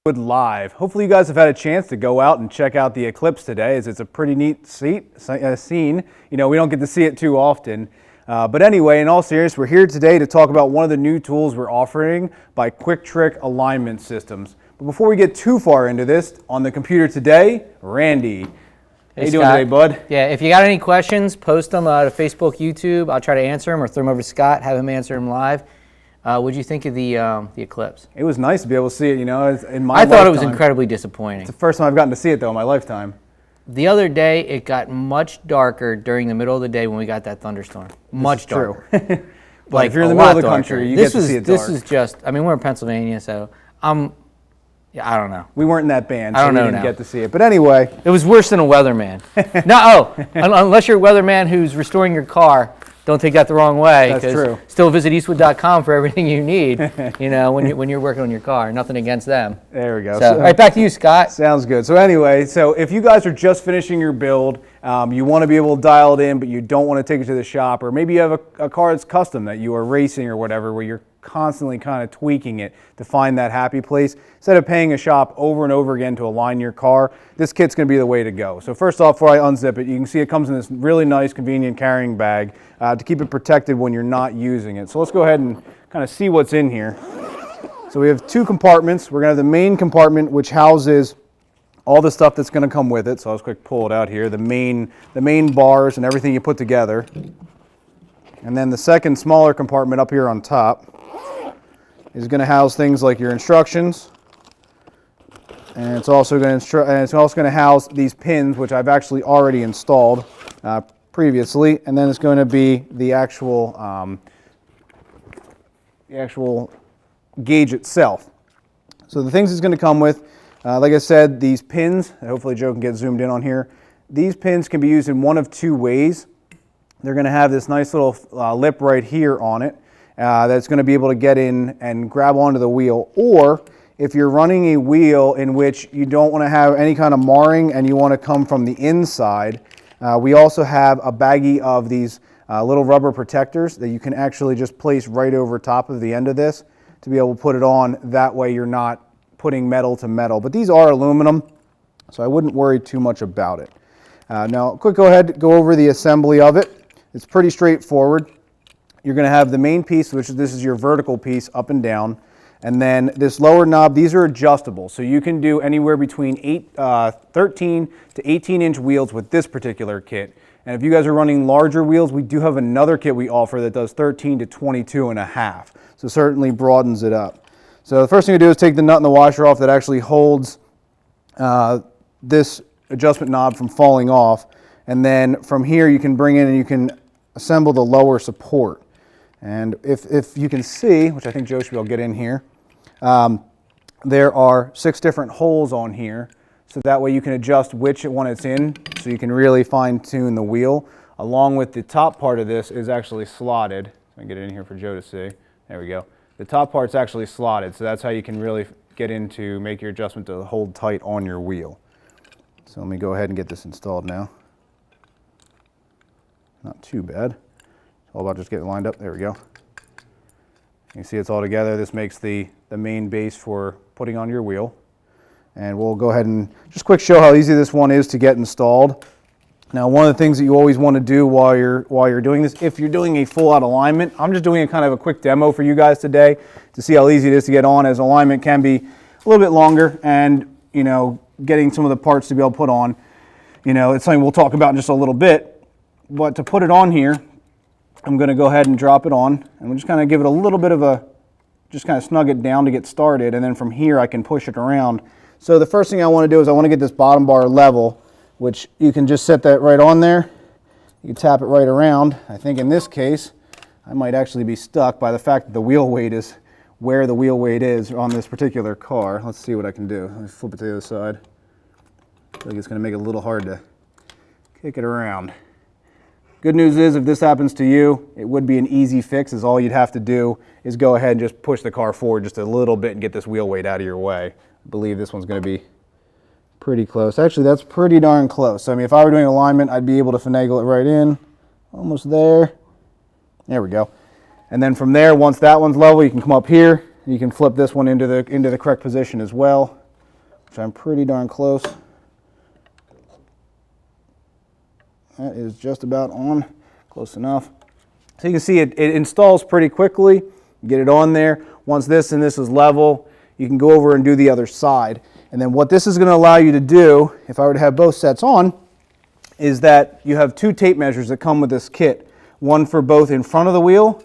Live. Hopefully you guys have had a chance to go out and check out the eclipse today, as it's a pretty neat scene. You know, we don't get to see it too often. But anyway, in all seriousness, we're here today to talk about one of the new tools we're offering by QuickTrick Alignment Systems. But before we get too far into this, on the computer today, Randy. How you doing today, bud? Yeah, if you got any questions, post them to Facebook, YouTube. I'll try to answer them or throw them over to Scott, have him answer them live. What'd you think of the eclipse? It was nice to be able to see it, you know, in my I thought lifetime. It was incredibly disappointing. It's the first time I've gotten to see it, though, in my lifetime. The other day, it got much darker during the middle of the day when we got that thunderstorm. Much darker. True. Like, if you're in the middle of the country, you get to see it dark. This is just, I mean, we're in Pennsylvania, so yeah, I don't know. We weren't in that band, so we didn't get to see it. But anyway. It was worse than a weathman. Unless you're a weatherman who's restoring your car. Don't take that the wrong way. That's true. Still visit Eastwood.com for everything you need, you know, when you're working on your car. Nothing against them. There we go. So, all right, back to you, Scott. Sounds good. So anyway, if you guys are just finishing your build, you want to be able to dial it in, but you don't want to take it to the shop, or maybe you have a car that's custom that you are racing or whatever, where you're constantly kind of tweaking it to find that happy place. Instead of paying a shop over and over again to align your car, this kit's going to be the way to go. So first off, before I unzip it, you can see it comes in this really nice, convenient carrying bag to keep it protected when you're not using it. So let's go ahead and kind of see what's in here. So we have two compartments. We're going to have the main compartment, which houses all the stuff that's going to come with it. So let's quick pull it out here. The main bars and everything you put together. And then the second smaller compartment up here on top is going to house things like your instructions, and it's also going to house these pins, which I've actually already installed previously, and then it's going to be the actual gauge itself. So the things it's going to come with, like I said, these pins. Hopefully Joe can get zoomed in on here. These pins can be used in one of two ways. They're going to have this nice little lip right here on it. That's going to be able to get in and grab onto the wheel. Or if you're running a wheel in which you don't want to have any kind of marring and you want to come from the inside, we also have a baggie of these little rubber protectors that you can actually just place right over top of the end of this to be able to put it on. That way you're not putting metal to metal. But these are aluminum, so I wouldn't worry too much about it. Now, go ahead, go over the assembly of it. It's pretty straightforward. You're going to have the main piece, which this is your vertical piece up and down, and then this lower knob. These are adjustable, so you can do anywhere between 13 to 18-inch wheels with this particular kit. And if you guys are running larger wheels, we do have another kit we offer that does 13 to 22 and a half, so certainly broadens it up. So the first thing to do is take the nut and the washer off that actually holds this adjustment knob from falling off, and then from here you can bring in and you can assemble the lower support. And if you can see, which I think Joe should be able to get in here, there are 6 different holes on here, so that way you can adjust which one it's in, so you can really fine-tune the wheel. Along with the top part of this is actually slotted. Let me get it in here for Joe to see. There we go. The top part's actually slotted, so that's how you can really get into make your adjustment to hold tight on your wheel. So let me go ahead and get this installed now. Not too bad. All about just getting lined up. There we go. You can see it's all together. This makes the main base for putting on your wheel. And we'll go ahead and just quick show how easy this one is to get installed. Now, one of the things that you always want to do while you're doing this, if you're doing a full-out alignment, I'm just doing a kind of a quick demo for you guys today to see how easy it is to get on, as alignment can be a little bit longer, and you know, getting some of the parts to be able to put on, you know, it's something we'll talk about in just a little bit. But to put it on here, I'm going to go ahead and drop it on, and we'll just kind of give it a little bit of a, just kind of snug it down to get started, and then from here I can push it around. So the first thing I want to do is I want to get this bottom bar level, which you can just set that right on there. You can tap it right around. I think in this case, I might actually be stuck by the fact that the wheel weight is where the wheel weight is on this particular car. Let's see what I can do. Let me flip it to the other side. I feel like it's going to make it a little hard to kick it around. Good news is, if this happens to you, it would be an easy fix, as all you'd have to do is go ahead and just push the car forward just a little bit and get this wheel weight out of your way. I believe this one's going to be pretty close. Actually, that's pretty darn close. I mean, if I were doing alignment, I'd be able to finagle it right in. Almost there. There we go. And then from there, once that one's level, you can come up here. You can flip this one into the correct position as well. which I'm pretty darn close. That is just about on, close enough. So you can see it installs pretty quickly. Get it on there. Once this and this is level, you can go over and do the other side. And then what this is going to allow you to do, if I were to have both sets on, is that you have 2 tape measures that come with this kit. One for both in front of the wheel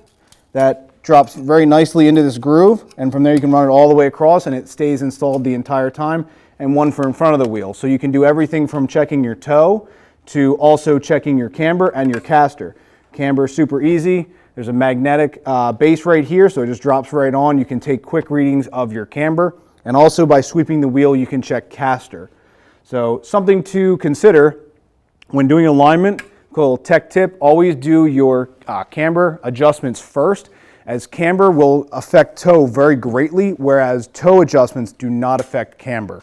that drops very nicely into this groove, and from there you can run it all the way across and it stays installed the entire time, and one for in front of the wheel. So you can do everything from checking your toe to also checking your camber and your caster. Camber is super easy. There's a magnetic base right here, so it just drops right on. You can take quick readings of your camber, and also by sweeping the wheel you can check caster. So something to consider when doing alignment, cool tech tip, always do your camber adjustments first, as camber will affect toe very greatly, whereas toe adjustments do not affect camber.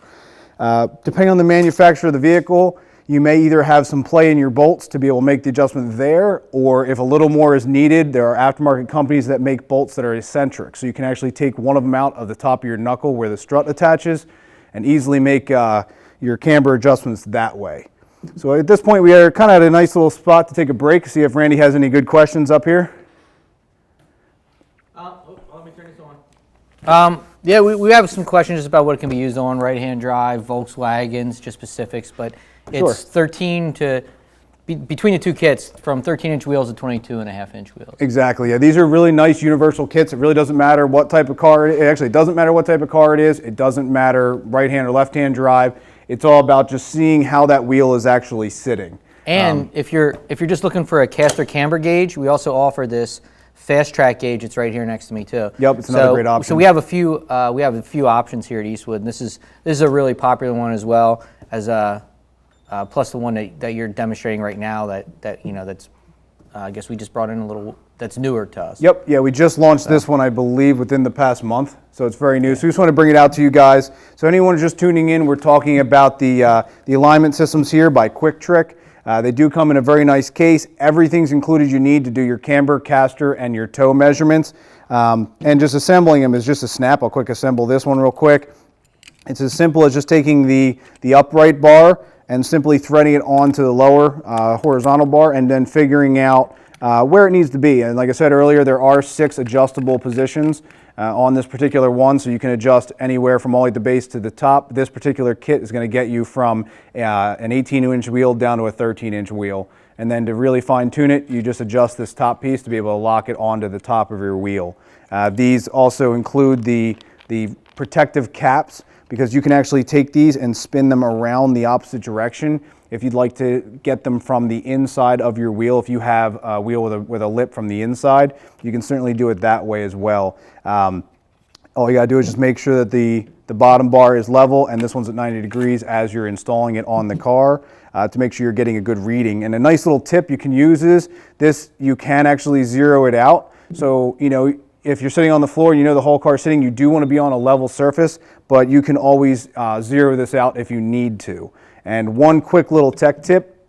Depending on the manufacturer of the vehicle, you may either have some play in your bolts to be able to make the adjustment there, or if a little more is needed, there are aftermarket companies that make bolts that are eccentric. So you can actually take one of them out of the top of your knuckle where the strut attaches and easily make your camber adjustments that way. So at this point, we are kind of at a nice little spot to take a break, see if Randy has any good questions up here. Let me turn this on. Yeah, we have some questions about what it can be used on, right-hand drive, Volkswagens, just specifics, but it's Sure. 13 to, between the 2 kits, from 13-inch wheels to 22.5-inch wheels. Exactly. Yeah, these are really nice universal kits. It really doesn't matter what type of car it is. Actually, it doesn't matter what type of car it is. It doesn't matter right-hand or left-hand drive. It's all about just seeing how that wheel is actually sitting. And if you're just looking for a caster camber gauge, we also offer this fast track gauge. It's right here next to me too. Yep, it's another great option. So we have a few options here at Eastwood, and this is a really popular one as well as plus the one that you're demonstrating right now that's I guess we just brought in a little that's newer to us. Yep, yeah, we just launched this one, I believe, within the past month, so it's very new. So we just want to bring it out to you guys. So anyone just tuning in, we're talking about the alignment systems here by QuickTrick. They do come in a very nice case. Everything's included you need to do your camber, caster, and your toe measurements. And just assembling them is just a snap. I'll quick assemble this one real quick. It's as simple as just taking the upright bar and simply threading it onto the lower horizontal bar and then figuring out where it needs to be. And like I said earlier, there are 6 adjustable positions on this particular one, so you can adjust anywhere from all the base to the top. This particular kit is going to get you from an 18-inch wheel down to a 13-inch wheel. And then to really fine-tune it, you just adjust this top piece to be able to lock it onto the top of your wheel. These also include the protective caps, because you can actually take these and spin them around the opposite direction if you'd like to get them from the inside of your wheel. If you have a wheel with a lip from the inside, you can certainly do it that way as well. All you gotta do is just make sure that the bottom bar is level, and this one's at 90 degrees as you're installing it on the car to make sure you're getting a good reading. And a nice little tip you can use is this, you can actually zero it out. So, you know, if you're sitting on the floor and you know the whole car is sitting, you do want to be on a level surface, but you can always zero this out if you need to. And one quick little tech tip,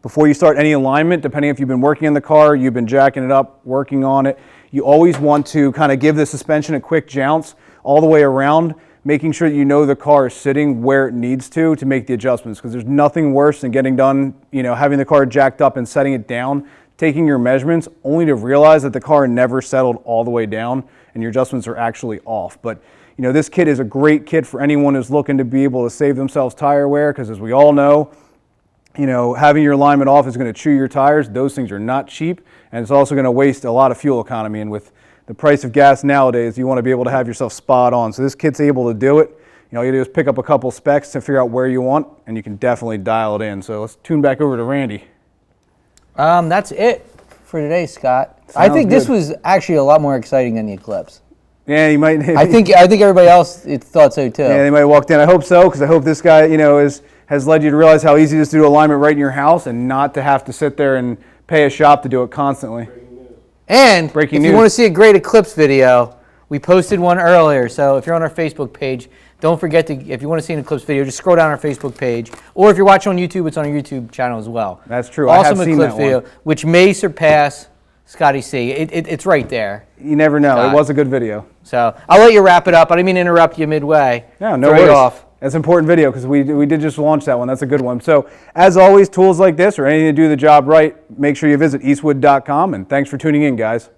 before you start any alignment, depending if you've been working in the car, you've been jacking it up, working on it, you always want to kind of give the suspension a quick jounce all the way around, making sure that you know the car is sitting where it needs to make the adjustments, because there's nothing worse than getting done, you know, having the car jacked up and setting it down, taking your measurements, only to realize that the car never settled all the way down and your adjustments are actually off. But you know, this kit is a great kit for anyone who's looking to be able to save themselves tire wear, because as we all know, you know, having your alignment off is going to chew your tires. Those things are not cheap, and it's also going to waste a lot of fuel economy. And with the price of gas nowadays, you want to be able to have yourself spot on. So this kit's able to do it. You know, all you do is pick up a couple specs to figure out where you want, and you can definitely dial it in. So let's tune back over to Randy. That's it for today, Scott. I think this was actually a lot more exciting than the Eclipse. Yeah, you might. I think everybody else thought so too. Yeah, they might walk in. I hope so, because I hope this guy, you know, has led you to realize how easy it is to do alignment right in your house and not to have to sit there and pay a shop to do it constantly. And Breaking if news. you want to see a great Eclipse video, we posted one earlier. So if you're on our Facebook page, don't forget to, if you want to see an Eclipse video, just scroll down our Facebook page. Or if you're watching on YouTube, it's on our YouTube channel as well. That's true. Awesome I have seen Eclipse that video, one. which may surpass Scotty C. It's right there. You never know. It was a good video. So I'll let you wrap it up. I didn't mean to interrupt you midway. No Throw you worries. off. That's an important video because we did just launch that one. That's a good one. So as always, tools like this or anything to do the job right, make sure you visit eastwood.com, and thanks for tuning in, guys.